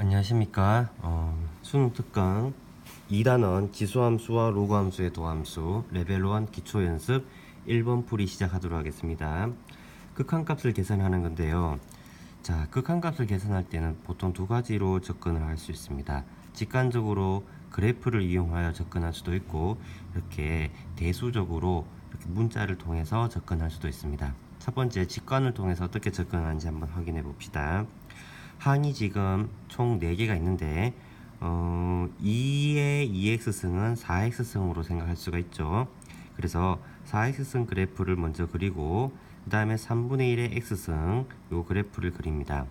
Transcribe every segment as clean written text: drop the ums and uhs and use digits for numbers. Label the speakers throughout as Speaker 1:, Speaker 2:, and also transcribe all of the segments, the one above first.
Speaker 1: 안녕하십니까. 수능 특강 2단원 지수함수와 로그함수의 도함수 레벨 1 기초연습 1번 풀이 시작하도록 하겠습니다. 극한값을 계산하는 건데요. 자, 극한값을 계산할 때는 보통 두 가지로 접근을 할 수 있습니다. 직관적으로 그래프를 이용하여 접근할 수도 있고, 이렇게 대수적으로 이렇게 문자를 통해서 접근할 수도 있습니다. 첫 번째, 직관을 통해서 어떻게 접근하는지 한번 확인해 봅시다. 항이 지금 총 4개가 있는데 2의 2x승은 4x승으로 생각할 수가 있죠. 그래서 4x승 그래프를 먼저 그리고 그 다음에 3분의 1의 x승 요 그래프를 그립니다.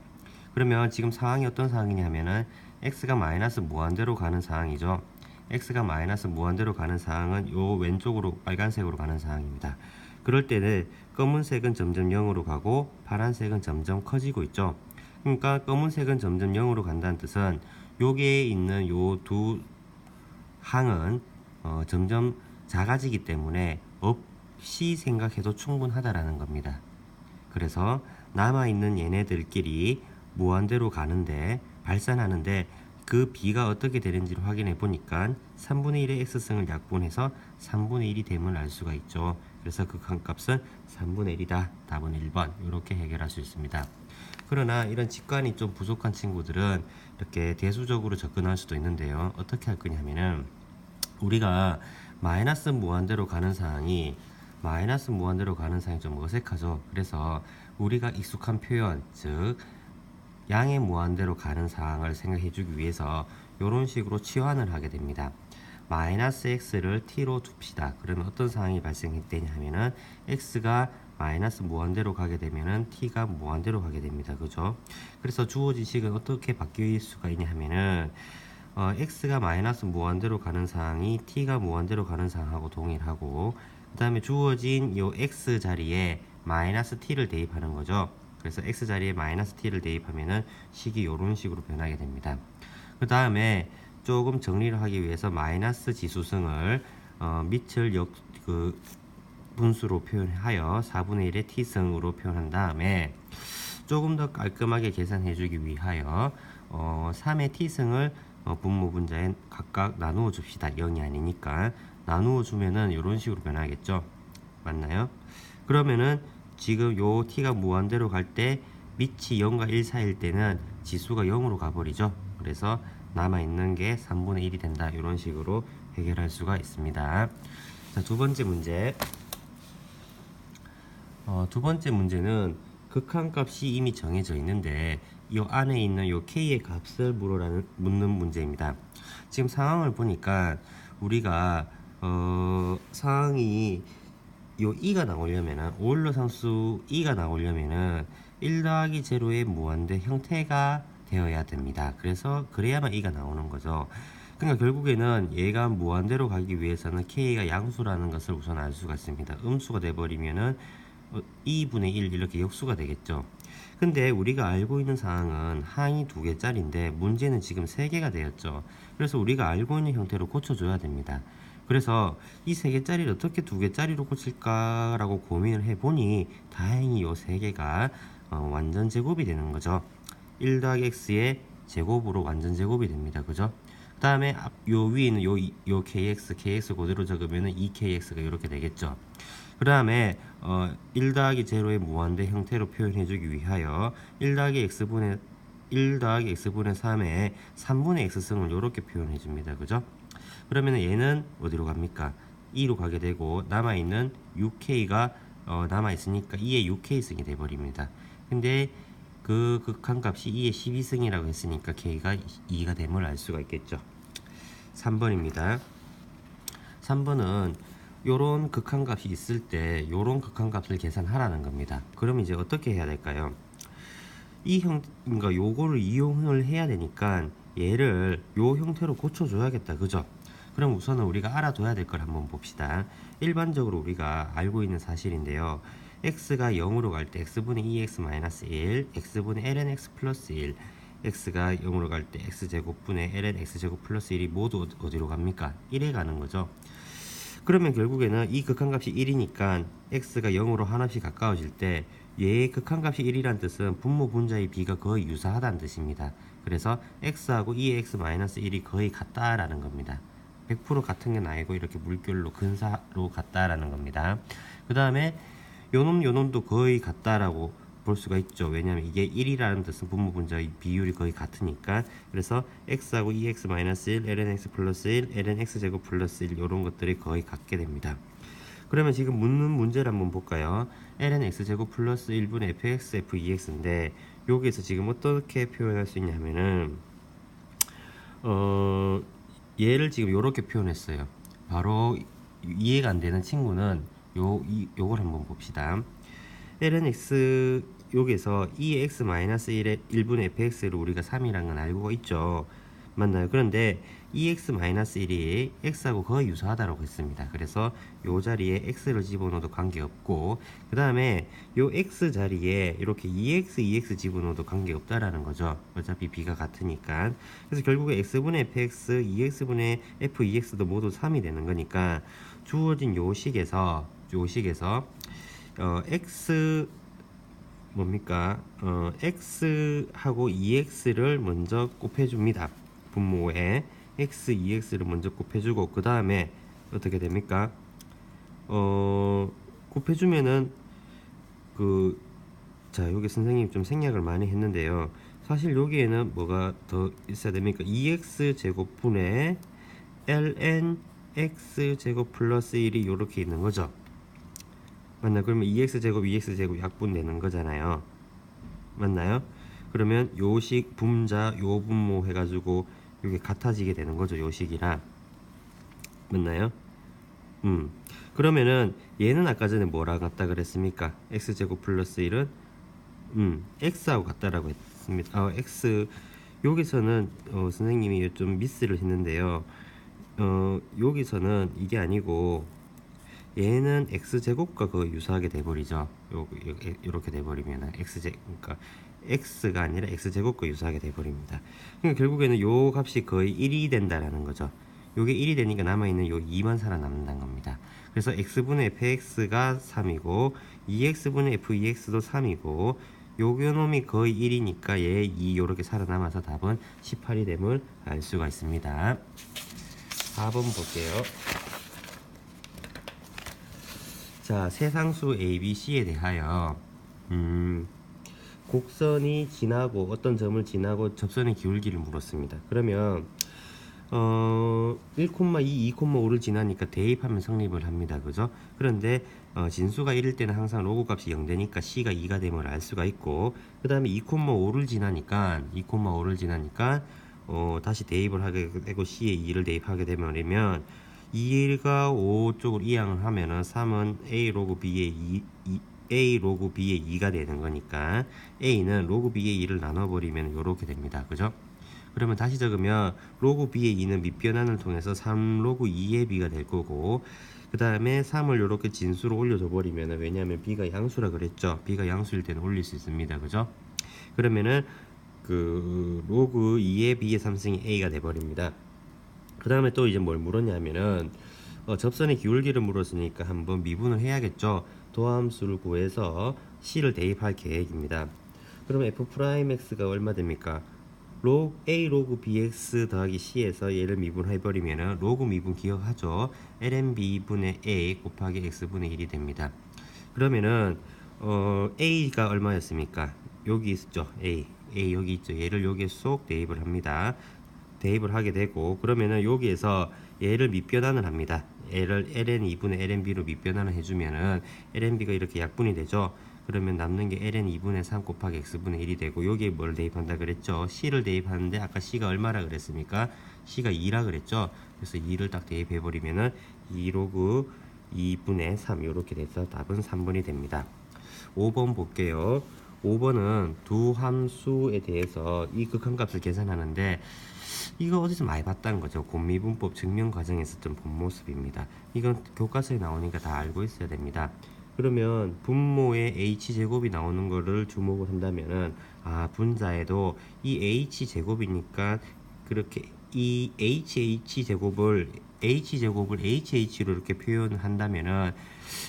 Speaker 1: 그러면 지금 상황이 어떤 상황이냐면은 x가 마이너스 무한대로 가는 상황이죠. x가 마이너스 무한대로 가는 상황은 요 왼쪽으로 빨간색으로 가는 상황입니다. 그럴 때는 검은색은 점점 0으로 가고 파란색은 점점 커지고 있죠. 그러니까 검은색은 점점 0으로 간다는 뜻은 여기에 있는 요 두 항은 점점 작아지기 때문에 없이 생각해도 충분하다라는 겁니다. 그래서 남아있는 얘네들끼리 무한대로 가는데 발산하는데 그 b가 어떻게 되는지를 확인해 보니까 3분의 1의 x승을 약분해서 3분의 1이 됨을 알 수가 있죠. 그래서 극한값은 3분의 1이다. 답은 1번. 이렇게 해결할 수 있습니다. 그러나 이런 직관이 좀 부족한 친구들은 이렇게 대수적으로 접근할 수도 있는데요. 어떻게 할 거냐면은 우리가 마이너스 무한대로 가는 상황이 좀 어색하죠. 그래서 우리가 익숙한 표현, 즉 양의 무한대로 가는 상황을 생각해 주기 위해서 이런 식으로 치환을 하게 됩니다. 마이너스 x를 t로 둡시다. 그러면 어떤 상황이 발생되냐 하면은 x가 마이너스 무한대로 가게 되면은 t가 무한대로 가게 됩니다. 그죠? 그래서 주어진 식은 어떻게 바뀔 수가 있냐 하면은 x가 마이너스 무한대로 가는 상황이 t가 무한대로 가는 상황하고 동일하고, 그 다음에 주어진 요 x 자리에 마이너스 t를 대입하는 거죠. 그래서 x 자리에 마이너스 t를 대입하면은 식이 이런 식으로 변하게 됩니다. 그 다음에 조금 정리를 하기 위해서 마이너스 지수승을 밑을 분수로 표현하여 4분의 1의 t승으로 표현한 다음에 조금 더 깔끔하게 계산해 주기 위하여 3의 t승을 분모 분자에 각각 나누어 줍시다. 0이 아니니까 나누어 주면은 이런 식으로 변하겠죠. 맞나요? 그러면은 지금 요 t가 무한대로 갈 때 밑이 0과 1 사이일 때는 지수가 0으로 가버리죠. 그래서 남아있는 게 3분의 1이 된다. 이런 식으로 해결할 수가 있습니다. 자, 두 번째 문제. 두 번째 문제는 극한값이 이미 정해져 있는데 이 안에 있는 이 k의 값을 묻는 문제입니다. 지금 상황을 보니까 우리가 상황이 요 2가 나오려면은 오일러 상수 2가 나오려면은 1 더하기 제로의 무한대 형태가 되어야 됩니다. 그래서 그래야만 2가 나오는 거죠. 그러니까 결국에는 얘가 무한대로 가기 위해서는 k가 양수라는 것을 우선 알 수가 있습니다. 음수가 돼버리면은 2분의 1 이렇게 역수가 되겠죠. 근데 우리가 알고 있는 상황은 항이 2개짜리인데 문제는 지금 3개가 되었죠. 그래서 우리가 알고 있는 형태로 고쳐줘야 됩니다. 그래서 이 3개짜리를 어떻게 2개짜리로 고칠까라고 고민을 해보니 다행히 이 3개가 완전 제곱이 되는 거죠. 1 더하기 x의 제곱으로 완전 제곱이 됩니다. 그죠? 그 다음에 요 위에 있는 요 kx 그대로 적으면은 2kx가 이렇게 되겠죠. 그 다음에 1 더하기 제로의 무한대 형태로 표현해주기 위하여 1 더하기 x분의 3의 3분의 x승을 이렇게 표현해줍니다. 그죠? 그러면 얘는 어디로 갑니까? 2로 가게 되고 남아있는 6k가 남아있으니까 2의 6k승이 돼버립니다. 근데 그 극한값이 2의 12승이라고 했으니까 k가 2가 됨을 알 수가 있겠죠. 3번입니다. 3번은 요런 극한값이 있을 때 요런 극한값을 계산하라는 겁니다. 그럼 이제 어떻게 해야 될까요? 그러니까 요거를 이용을 해야 되니까 얘를 요 형태로 고쳐줘야겠다. 그죠? 그럼 우선은 우리가 알아둬야 될 걸 한번 봅시다. 일반적으로 우리가 알고 있는 사실인데요. x가 0으로 갈 때 x분의 2x-1, x분의 ln x 플러스 1, x가 0으로 갈 때 x제곱분의 ln x제곱 플러스 1이 모두 어디로 갑니까? 1에 가는 거죠. 그러면 결국에는 이 극한값이 1이니까 x가 0으로 하나씩 가까워질 때 얘의 극한값이 1이란 뜻은 분모 분자의 비가 거의 유사하다는 뜻입니다. 그래서 x하고 2x-1이 거의 같다라는 겁니다. 100% 같은 건 아니고 이렇게 물결로 근사로 같다라는 겁니다. 그 다음에 요놈도 거의 같다라고 볼 수가 있죠. 왜냐하면 이게 1이라는 뜻은 분모 분자의 비율이 거의 같으니까. 그래서 x하고 2x-1, lnx 플러스 1, lnx제곱 플러스 1 이런 것들이 거의 같게 됩니다. 그러면 지금 묻는 문제를 한번 볼까요? ln x제곱 플러스 1분의 fx, f2x인데 여기에서 지금 어떻게 표현할 수 있냐 하면은 얘를 지금 이렇게 표현했어요. 바로 이해가 안 되는 친구는 요걸 한번 봅시다. ln x 여기서 2x-1의 1분의 fx를 우리가 3이라는 건 알고 있죠. 맞나요? 그런데 2x-1이 x하고 거의 유사하다고 했습니다. 그래서 요 자리에 x를 집어넣어도 관계없고 그 다음에 요 x 자리에 이렇게 2x 집어넣어도 관계없다라는 거죠. 어차피 b가 같으니까. 그래서 결국에 x분의 fx, 2x분의 f2x도 모두 3이 되는 거니까 주어진 요 식에서 x 뭡니까? x하고 2x를 먼저 곱해줍니다. 분모에 x, 2x를 먼저 곱해주고 그 다음에 어떻게 됩니까? 곱해주면은 자 여기 선생님이 좀 생략을 많이 했는데요. 사실 여기에는 뭐가 더 있어야 됩니까? 2x 제곱분의 ln x 제곱 플러스 1이 이렇게 있는 거죠. 맞나요? 그러면 2x제곱 2x제곱 약분되는 거잖아요. 맞나요? 그러면 요식 분자 요 분모 해가지고 이게 같아지게 되는 거죠. 요식이랑. 맞나요? 그러면은 얘는 아까 전에 뭐랑 같다 그랬습니까? x제곱 플러스 1은 x하고 같다라고 했습니다. x 여기서는 선생님이 좀 미스를 했는데요. 여기서는 이게 아니고 얘는 x제곱과 거의 유사하게 돼버리죠. 이렇게 돼버리면 그러니까 x가 아니라 x제곱과 유사하게 돼버립니다. 그러니까 결국에는 요 값이 거의 1이 된다라는 거죠. 요게 1이 되니까 남아있는 요 2만 살아남는다는 겁니다. 그래서 x분의 fx가 3이고 2x분의 f2x도 3이고 요놈이 거의 1이니까 얘 2 요렇게 살아남아서 답은 18이 됨을 알 수가 있습니다. 4번 볼게요. 자, 세상수 ABC에 대하여 곡선이 지나고 어떤 점을 지나고 접선의 기울기를 물었습니다. 그러면 1,2, 2,5를 지나니까 대입하면 성립을 합니다. 그죠? 그런데 진수가 1일 때는 항상 로그 값이 0되니까 C가 2가 됨을 알 수가 있고 그 다음에 2,5를 지나니까 다시 대입을 하게 되고 C에 2를 대입하게 되면 2가 5 쪽으로 이항을 하면은 3은 A 로그 B의 2, A 로그 B의 2가 되는 거니까 A는 로그 B의 2를 나눠버리면 이렇게 됩니다. 그죠? 그러면 다시 적으면 로그 B의 2는 밑변환을 통해서 3 로그 2의 B가 될 거고 그 다음에 3을 이렇게 진수로 올려줘 버리면 왜냐하면 B가 양수라 그랬죠. B가 양수일 때는 올릴 수 있습니다. 그죠? 그러면은 로그 2의 B의 3승이 A가 돼 버립니다. 그 다음에 또 이제 뭘 물었냐면은 접선의 기울기를 물었으니까 한번 미분을 해야겠죠. 도함수를 구해서 C를 대입할 계획입니다. 그러면 F'X가 얼마 됩니까? A 로그 BX 더하기 C에서 얘를 미분해버리면은 로그 미분 기억하죠? lnB분의 A 곱하기 X분의 1이 됩니다. 그러면은 A가 얼마였습니까? 여기 있죠. A 여기 있죠. 얘를 여기에 쏙 대입을 합니다. 대입을 하게 되고 그러면은 여기에서 얘를 밑변환을 합니다. 얘를 ln2분의 lnb로 밑변환을 해주면은 lnb가 이렇게 약분이 되죠. 그러면 남는 게 ln2분의 3 곱하기 x분의 1이 되고 여기에 뭘 대입한다 그랬죠? C를 대입하는데 아까 C가 얼마라 그랬습니까? C가 2라 그랬죠? 그래서 2를 딱 대입해 버리면은 2 로그 2분의 3 이렇게 돼서 답은 3번이 됩니다. 5번 볼게요. 5번은 두 함수에 대해서 이 극한값을 계산하는데 이거 어디서 많이 봤다는 거죠. 곱미분법 증명 과정에서 좀 본 모습입니다. 이건 교과서에 나오니까 다 알고 있어야 됩니다. 그러면 분모에 h제곱이 나오는 거를 주목을 한다면은 분자에도 이 h제곱이니까 그렇게 이 hh제곱을 hh로 이렇게 표현한다면은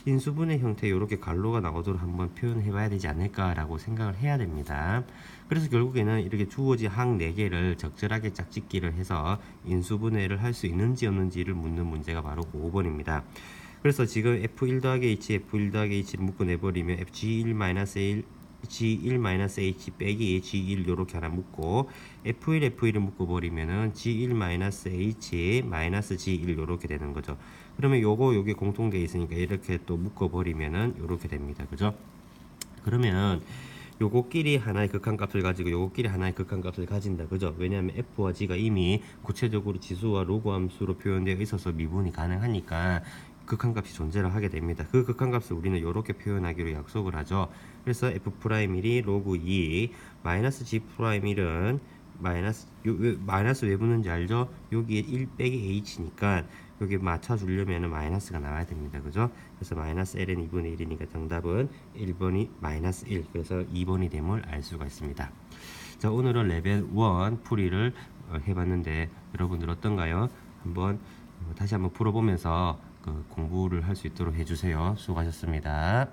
Speaker 1: 인수분해 형태 이렇게 갈로가 나오도록 한번 표현해 봐야 되지 않을까라고 생각을 해야 됩니다. 그래서 결국에는 이렇게 주어진 항 4개를 적절하게 짝짓기를 해서 인수분해를 할 수 있는지 없는지를 묻는 문제가 바로 5번입니다. 그래서 지금 f1 더하기 h, f1 더하기 h를 묶어내버리면 g1-1 G1-H 빼기 G1 요렇게 하나 묶고 F1을 묶어버리면은 G1-H G1 요렇게 되는 거죠. 그러면 요게 공통되어 있으니까 이렇게 또 묶어버리면은 요렇게 됩니다. 그죠? 그러면 요거끼리 하나의 극한값을 가지고 요거끼리 하나의 극한값을 가진다. 그죠? 왜냐하면 F와 G가 이미 구체적으로 지수와 로그 함수로 표현되어 있어서 미분이 가능하니까 극한값이 존재를 하게 됩니다. 그 극한값을 우리는 이렇게 표현하기로 약속을 하죠. 그래서 F'1이 로그 2 마이너스 G'1은 마이너스 왜 붙는지 알죠? 여기에 1 빼기 H니까 여기 맞춰주려면 마이너스가 나와야 됩니다. 그죠? 그래서 마이너스 L은 2분의 1이니까 정답은 1번이 마이너스 1. 그래서 2번이 됨을 알 수가 있습니다. 자, 오늘은 레벨 1 풀이를 해봤는데 여러분들 어떤가요? 다시 한번 풀어보면서 공부를 할 수 있도록 해주세요. 수고하셨습니다.